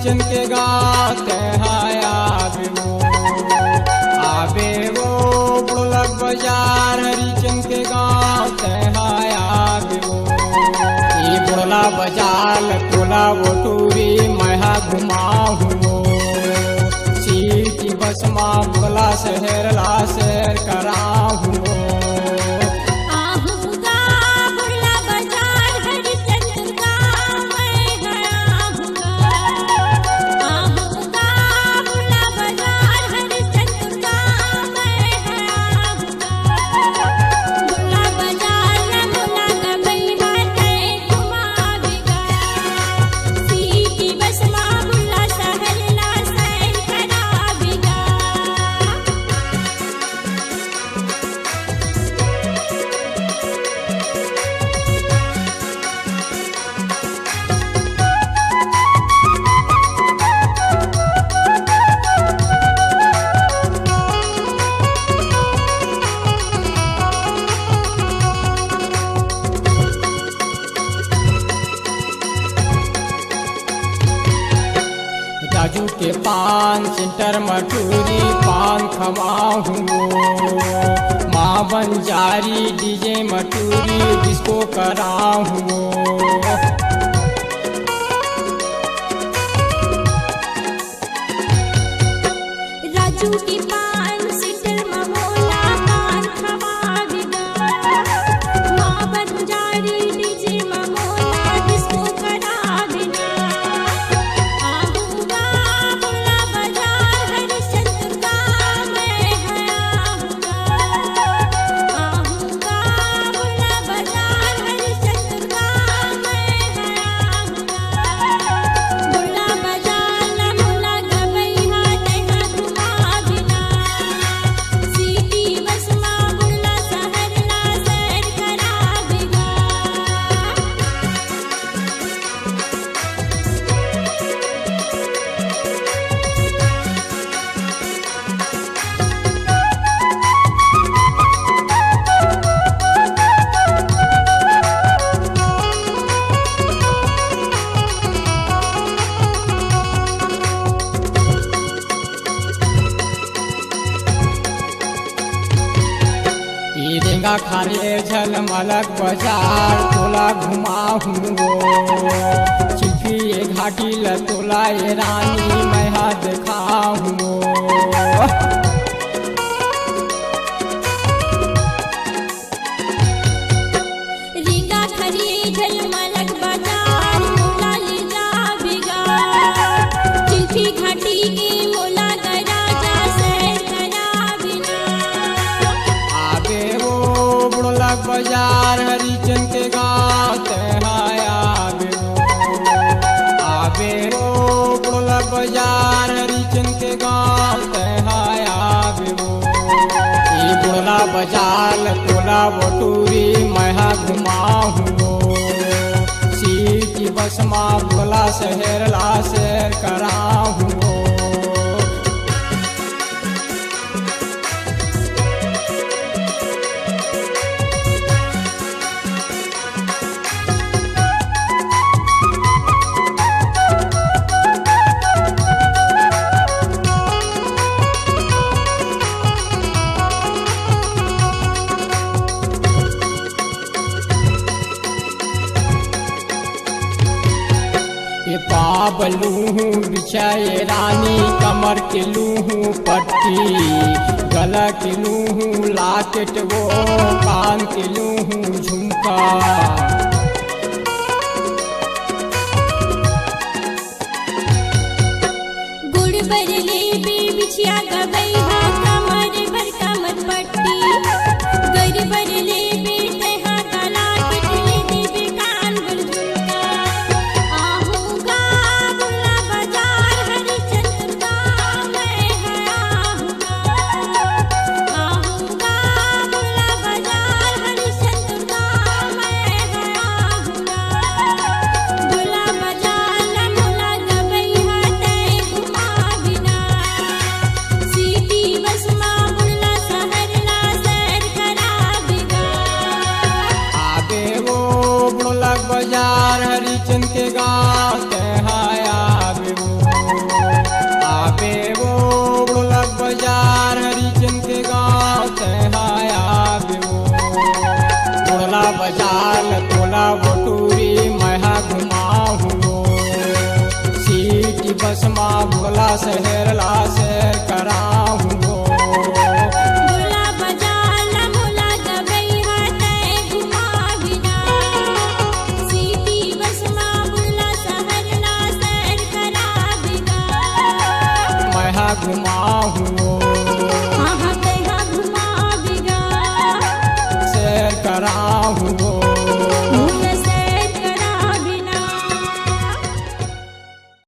हरिचंद के गाँव ते आवे वो बुढ़लक बाजार हरिचंद के गाँव ते आवे वो ये बुढ़ला बाजार टोला वो टूरी मैं घुमाऊ सीटी बस माँ बुढ़ला शहर ला शहर कराऊ राजू के पान सेंटर मटूरी पान खवाऊँ माँ बंजारी डीजे मटूरी डिस्को कराऊँ राजू के पान सेंटर ममोला पान खवावेगा माँ बंजारी डीजे ममोला डिस्को करावेगा रेंगा खारे झलमलक बाजार तोला घुमाऊँ चिल्फी घाटी लतोला ये रानी मैं दिखाऊँ रीगा खरी झलमलक बाजार मोला ले जावेगा चिल्फी घाटी के मोला गरा जा शहर करावेगा बुढ़लक बाजार हरिचंद के गाँव ते आवे वो बुढ़लक बाजार हरिचंद के गाँव ते आवे वो ये बुढ़ला बाजार टोला वो टूरी मैं घुमाऊँ सीटी बस माँ बुढ़ला शहर ला शहर कराऊँ पाबलूँ बिछाए रानी कमर के लूँ पट्टी गला के लूँ लाकेट वो कान के लूँ झुमका गुड़ बरले बे बिछिया गबई हा कमर भर कमर पट्टी गड़ बरले बे तहा गला किटले देवे कान भर झुमका आहूँगा बुढ़ला बाजार हरिचंद गाँव मैं आहूँगा बुढ़ला बाजार हरिचंद गाँव मैं शहर ला शेर कराहूँ हो। बुला बजाला मुला गवैया तै घुमा बिना सीधी बसमा बुला शहर ला सैर करा बिना मैं घुमाहूँ हो। हाँ हाँ तैहा घुमा बिना शेर कराहूँ हो।